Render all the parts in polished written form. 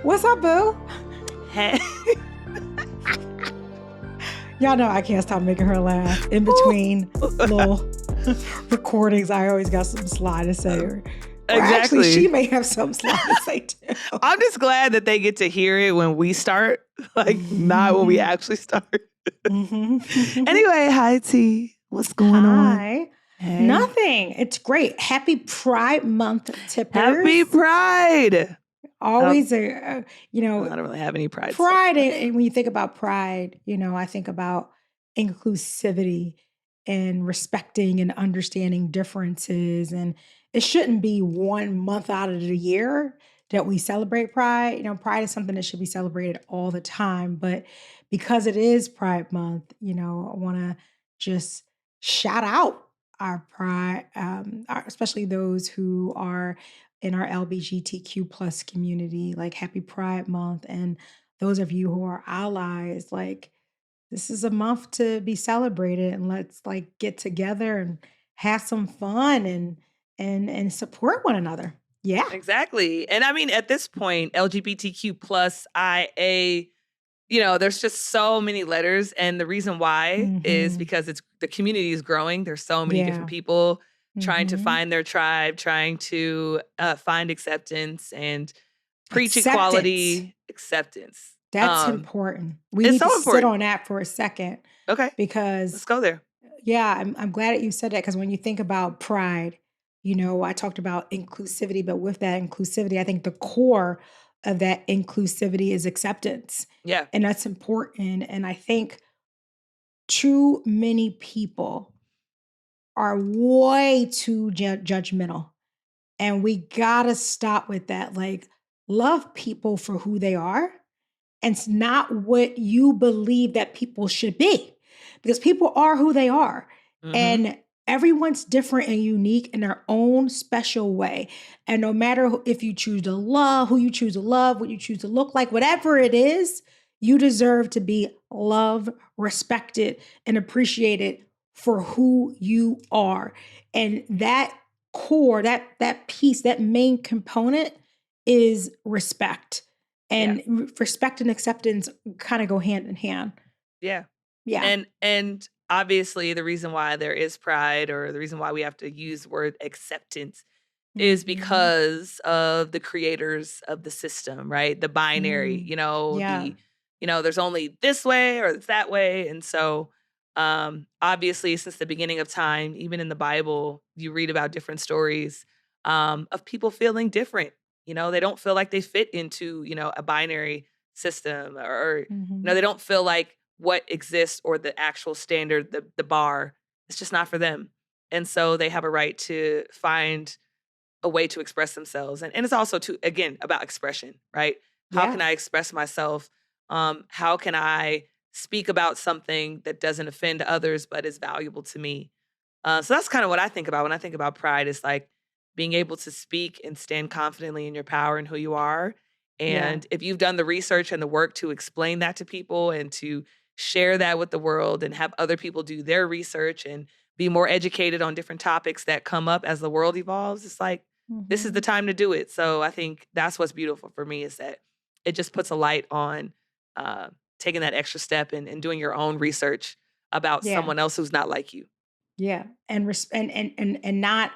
What's up, boo? Hey. Y'all know I can't stop making her laugh. In between little recordings, I always got something sly to say. Or actually, she may have something sly to say too. I'm just glad that they get to hear it when we start, not when we actually start. Anyway, hi T. What's going on? Hi. Hey. Nothing. It's great. Happy Pride Month, tippers. Happy Pride. Always I don't really have any pride. Pride, and when you think about pride, I think about inclusivity and respecting and understanding differences. And it shouldn't be 1 month out of the year that we celebrate pride. Pride is something that should be celebrated all the time. But because it is Pride Month, I want to just shout out our pride, especially those who are in our LGBTQ plus community, like Happy Pride Month. And those of you who are allies, like this is a month to be celebrated, and let's get together and have some fun and support one another. Yeah. Exactly. And I mean, at this point, LGBTQ plus IA, there's just so many letters. And the reason why is because the community is growing. There's so many different people trying to find their tribe, trying to find acceptance and preach equality, acceptance. That's important. We need to sit on that for a second. Okay. Because let's go there. Yeah, I'm glad that you said that, because when you think about pride, I talked about inclusivity, but with that inclusivity, I think the core of that inclusivity is acceptance. Yeah. And that's important. And I think too many people are way too judgmental. And we gotta stop with that. Love people for who they are. And it's not what you believe that people should be. Because people are who they are. And everyone's different and unique in their own special way. And no matter if you choose to love, who you choose to love, what you choose to look like, whatever it is, you deserve to be loved, respected, and appreciated for who you are. And that core, that piece, that main component is respect. And respect and acceptance kind of go hand in hand. Yeah. Yeah. And obviously the reason why there is pride, or the reason why we have to use the word acceptance, is because of the creators of the system, right? The binary, there's only this way or it's that way. And so obviously since the beginning of time, even in the Bible, you read about different stories of people feeling different. They don't feel like they fit into, a binary system, or they don't feel like what exists or the actual standard, the bar, it's just not for them. And so they have a right to find a way to express themselves. And it's also again, about expression, right? How can I express myself? How can I speak about something that doesn't offend others, but is valuable to me? So that's kind of what I think about when I think about pride, is like being able to speak and stand confidently in your power and who you are. And if you've done the research and the work to explain that to people and to share that with the world and have other people do their research and be more educated on different topics that come up as the world evolves, it's like, this is the time to do it. So I think that's what's beautiful for me, is that it just puts a light on taking that extra step and doing your own research about someone else who's not like you. Yeah. And not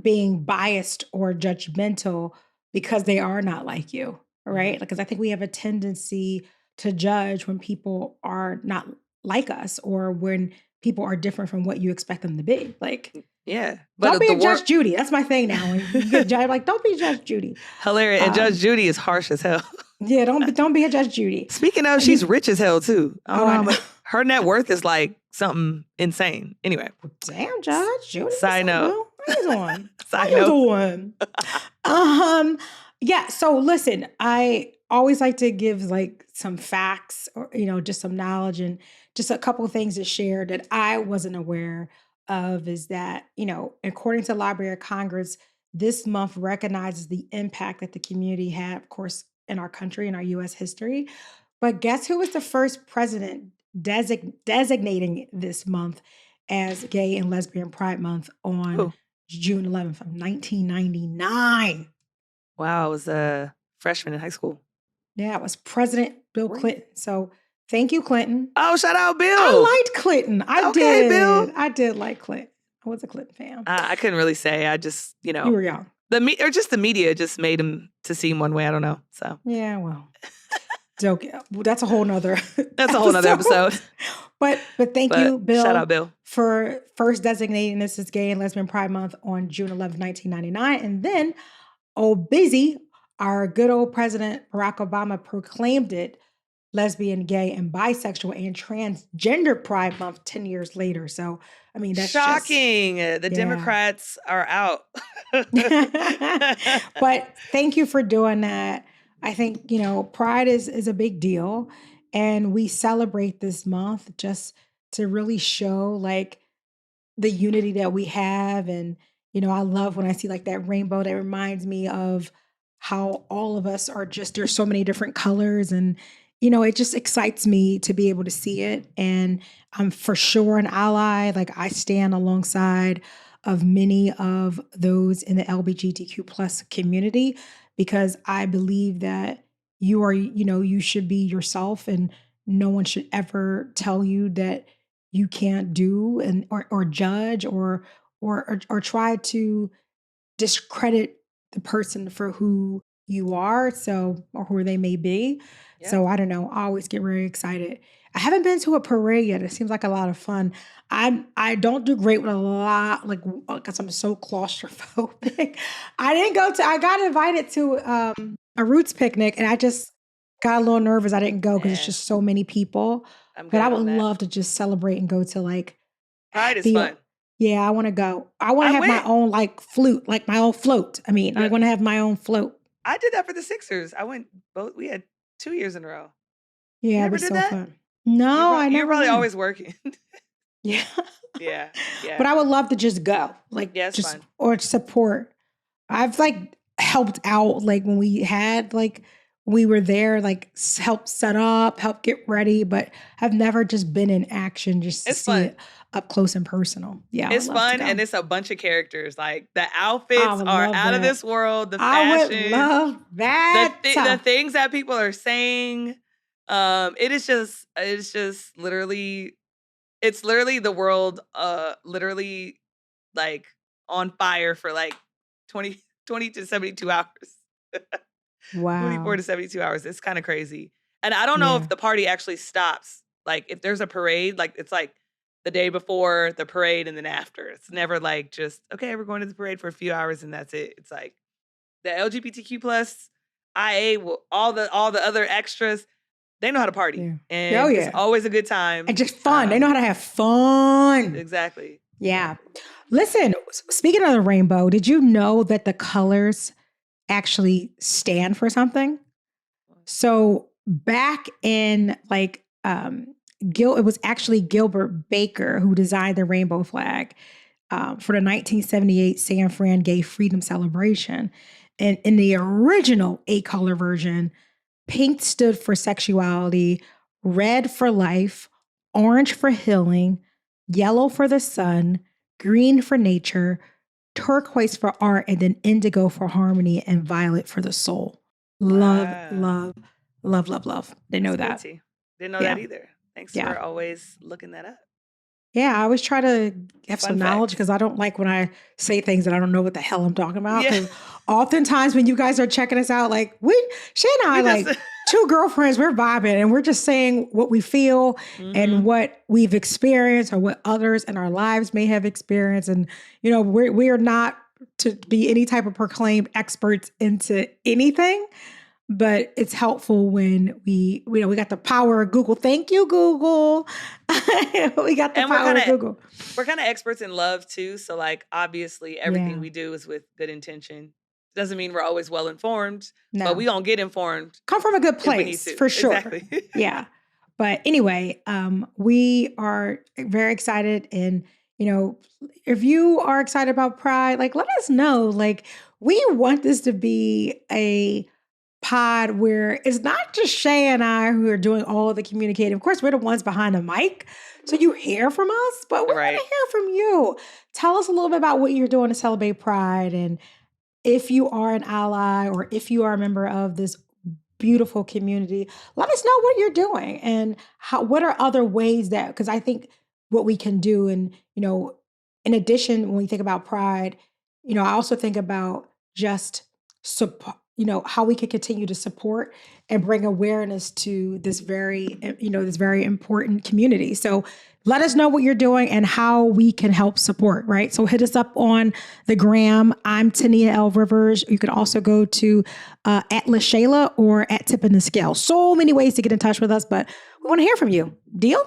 being biased or judgmental because they are not like you, right? Because I think we have a tendency to judge when people are not like us, or when people are different from what you expect them to be. Don't be a Judge Judy. That's my thing now. When you get judged, don't be Judge Judy. Hilarious. And Judge Judy is harsh as hell. Yeah, don't be a Judge Judy. Speaking of, she's rich as hell too. I know. Her net worth is like something insane. Anyway. Damn, Judge Judy. Side note. What are you doing? What are you doing? Yeah, so listen, I always like to give some facts, or just some knowledge, and just a couple of things to share that I wasn't aware of. Is that, according to the Library of Congress, this month recognizes the impact that the community had, of course, in our country, in our U.S. history. But guess who was the first president designating this month as Gay and Lesbian Pride Month on June 11th of 1999? Wow, it was freshman in high school. Yeah, it was President Bill Were you? Clinton. So thank you, Clinton. Oh, shout out Bill. I liked Clinton. I Okay, Bill. did. I did like Clinton. I was a Clinton fan. I couldn't really say. I just, You were young. or just the media just made him to seem one way. I don't know. So Yeah, well, joke. That's a whole nother. that's a whole nother episode. But thank you, Bill. Shout out Bill for first designating this as Gay and Lesbian Pride Month on June 11th, 1999, and then busy, our good old President Barack Obama proclaimed it lesbian, gay, and bisexual and transgender Pride Month 10 years later. So, I mean, that's shocking. The Democrats are out. But thank you for doing that. I think, Pride is a big deal. And we celebrate this month just to really show like the unity that we have. And, I love when I see like that rainbow that reminds me of how all of us are just, there's so many different colors. And, it just excites me to be able to see it. And I'm for sure an ally. Like I stand alongside of many of those in the LGBTQ plus community because I believe that you should be yourself and no one should ever tell you that you can't do and or judge or try to discredit the person for who you are, or who they may be. Yeah. So I don't know. I always get very excited. I haven't been to a parade yet. It seems like a lot of fun. I don't do great with a lot, like because I'm so claustrophobic. I got invited to a Roots picnic and I just got a little nervous. I didn't go because it's just so many people. But I would love to just celebrate and go to like Pride is fun. Yeah, I want to go. I want to have my own like flute, like my own float. I mean, I want to have my own float. I did that for the Sixers. I went both. We had 2 years in a row. Yeah, it was so fun. No, I never. You're probably always working. Yeah. Yeah. But I would love to just go, like, just fun. Or support. I've like helped out, like when we were there, like help set up, help get ready, but I've never just been in action just to see it up close and personal. Yeah. It's fun and it's a bunch of characters. Like the outfits are out of this world. The fashion. I would love that. The things that people are saying. It's literally the world literally like on fire for like 20 to 72 hours. Wow. 24 to 72 hours. It's kind of crazy. And I don't know if the party actually stops. Like if there's a parade, like it's like the day before the parade and then after. It's never like just, okay, we're going to the parade for a few hours and that's it. It's like the LGBTQ plus IA, all the other extras, they know how to party. Yeah. And it's always a good time. And just fun. They know how to have fun. Exactly. Yeah. Listen, speaking of the rainbow, did you know that the colors actually stand for something? So back in like it was actually Gilbert Baker who designed the rainbow flag for the 1978 San Fran Gay Freedom Celebration. And in the original 8-color version, pink stood for sexuality, red for life, orange for healing, yellow for the sun, green for nature, turquoise for art, and then indigo for harmony, and violet for the soul. Love, love, love, love, love. Didn't know that. Didn't know that either. Thanks for always looking that up. Yeah, I always try to have some knowledge because I don't like when I say things that I don't know what the hell I'm talking about. Because oftentimes when you guys are checking us out, like Shay and I, like two girlfriends, we're vibing and we're just saying what we feel and what we've experienced or what others in our lives may have experienced. And, we are not to be any type of proclaimed experts into anything. But it's helpful when we got the power of Google. Thank you, Google. We got the power of Google. We're kind of experts in love too. So like, obviously everything we do is with good intention. Doesn't mean we're always well informed, but we don't get informed. Come from a good place for sure. Exactly. Yeah. But anyway, we are very excited. And, if you are excited about Pride, like, let us know. Like, we want this to be a pod where it's not just Shay and I who are doing all the communicating. Of course, we're the ones behind the mic. So you hear from us, but we want to hear from you. Tell us a little bit about what you're doing to celebrate Pride and if you are an ally or if you are a member of this beautiful community, let us know what you're doing and what are other ways that, because I think what we can do. And, in addition, when we think about pride, I also think about just support, how we can continue to support and bring awareness to this this very important community. So let us know what you're doing and how we can help support, right? So hit us up on the gram. I'm Tania L. Rivers. You can also go to at LaShayla or at Tipping the Scale. So many ways to get in touch with us, but we want to hear from you. Deal?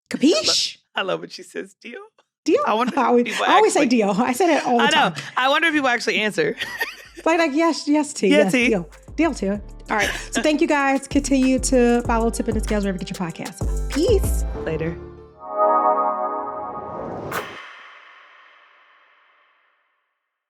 Capiche? I love when she says deal. Deal? I wonder I always say deal. I say it all the time. I know. I wonder if people actually answer. like yes, T. Yeah, yes, T. Deal, T. All right. So thank you guys. Continue to follow Tipping the Scales wherever you get your podcasts. Peace. Later.